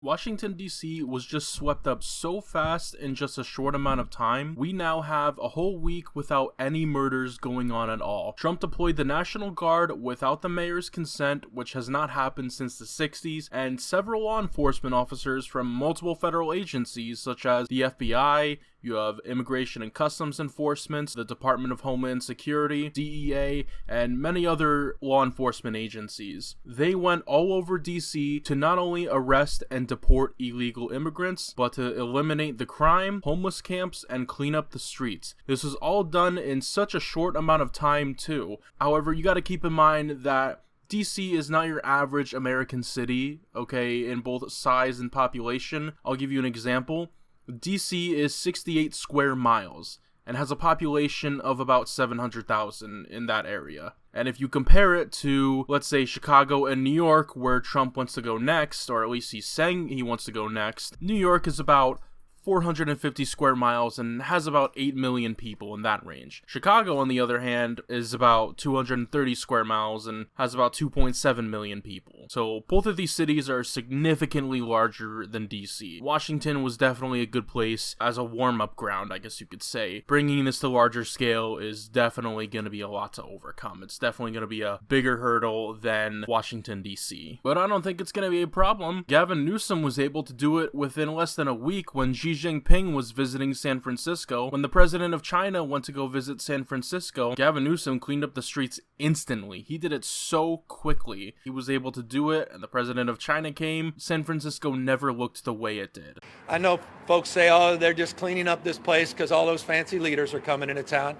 Washington, D.C. was just swept up so fast in just a short amount of time. We now have a whole week without any murders going on at all. Trump deployed the National Guard without the mayor's consent, which has not happened since the 60s, and several law enforcement officers from multiple federal agencies such as the FBI, you have Immigration and Customs Enforcement, the Department of Homeland Security, DEA, and many other law enforcement agencies. They went all over DC to not only arrest and deport illegal immigrants, but to eliminate the crime, homeless camps, and clean up the streets. This was all done in such a short amount of time too. However, you gotta keep in mind that DC is not your average American city, okay, in both size and population. I'll give you an example. DC is 68 square miles and has a population of about 700,000 in that area. And if you compare it to, let's say, Chicago and New York, where Trump wants to go next, or at least he's saying he wants to go next, New York is about 450 square miles and has about 8 million people in that range. Chicago, on the other hand, is about 230 square miles and has about 2.7 million people. So both of these cities are significantly larger than DC. Washington was definitely a good place as a warm-up ground, I guess you could say. Bringing this to larger scale is definitely going to be a lot to overcome. It's definitely going to be a bigger hurdle than Washington, DC. But I don't think it's going to be a problem. Gavin Newsom was able to do it within less than a week when Xi Jinping was visiting San Francisco. When the president of China went to go visit San Francisco, Gavin Newsom cleaned up the streets instantly. He did it so quickly. He was able to do it, and the president of China came. San Francisco never looked the way it did. I know folks say, oh, they're just cleaning up this place because all those fancy leaders are coming into town.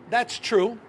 That's true,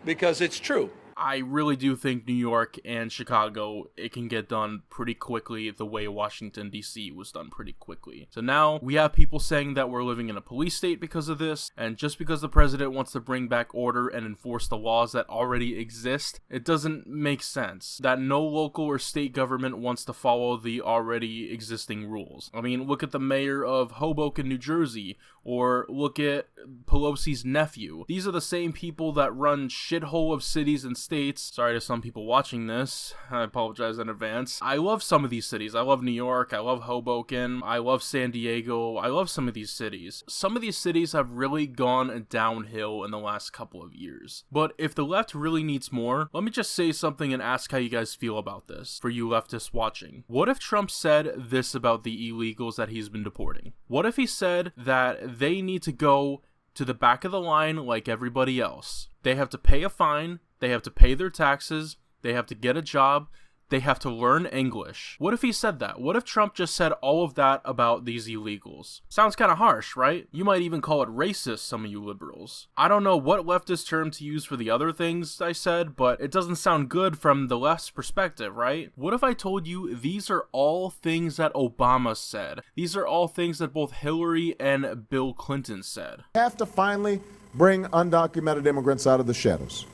because it's true. I really do think New York and Chicago, it can get done pretty quickly the way Washington, D.C. was done pretty quickly. So now we have people saying that we're living in a police state because of this, and just because the president wants to bring back order and enforce the laws that already exist, it doesn't make sense that no local or state government wants to follow the already existing rules. I mean, look at the mayor of Hoboken, New Jersey, or look at Pelosi's nephew. These are the same people that run shithole of cities and states. Sorry to some people watching this. I apologize in advance. I love some of these cities. I love New York. I love Hoboken. I love San Diego. I love some of these cities. Some of these cities have really gone downhill in the last couple of years. But if the left really needs more, let me just say something and ask how you guys feel about this, for you leftists watching. What if Trump said this about the illegals that he's been deporting? What if he said that they need to go to the back of the line like everybody else? They have to pay a fine, they have to pay their taxes, they have to get a job, they have to learn English. What if he said that? What if Trump just said all of that about these illegals? Sounds kind of harsh, right? You might even call it racist, some of you liberals. I don't know what leftist term to use for the other things I said, but it doesn't sound good from the left's perspective, right? What if I told you these are all things that Obama said? These are all things that both Hillary and Bill Clinton said. We have to finally bring undocumented immigrants out of the shadows.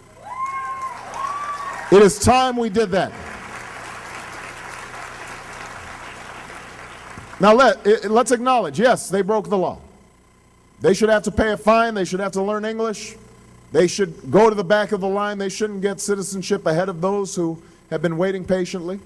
It is time we did that. Now let's acknowledge, yes, they broke the law. They should have to pay a fine. They should have to learn English. They should go to the back of the line. They shouldn't get citizenship ahead of those who have been waiting patiently.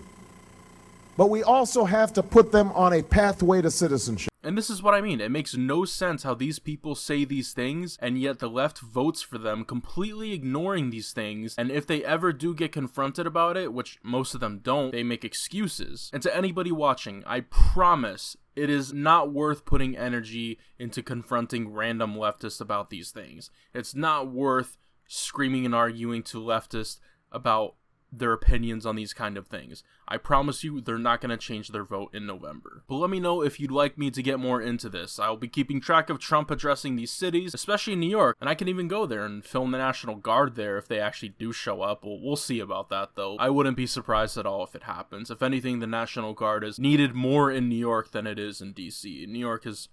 But we also have to put them on a pathway to citizenship. And this is what I mean. It makes no sense how these people say these things, and yet the left votes for them, completely ignoring these things. And if they ever do get confronted about it, which most of them don't, they make excuses. And to anybody watching, I promise it is not worth putting energy into confronting random leftists about these things. It's not worth screaming and arguing to leftists about their opinions on these kind of things. I promise you they're not going to change their vote in November. But let me know if you'd like me to get more into this. I'll be keeping track of Trump addressing these cities, especially in New York, and I can even go there and film the National Guard there if they actually do show up. We'll see about that though. I wouldn't be surprised at all if it happens. If anything, the National Guard is needed more in New York than it is in DC. New York is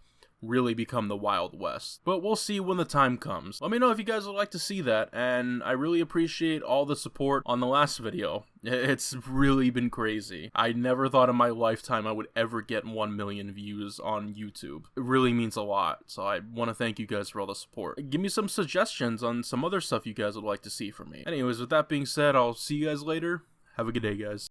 really become the Wild West. But we'll see when the time comes. Let me know if you guys would like to see that, and I really appreciate all the support on the last video. It's really been crazy. I never thought in my lifetime I would ever get 1 million views on YouTube. It really means a lot, so I want to thank you guys for all the support. Give me some suggestions on some other stuff you guys would like to see from me. Anyways, with that being said, I'll see you guys later. Have a good day, guys.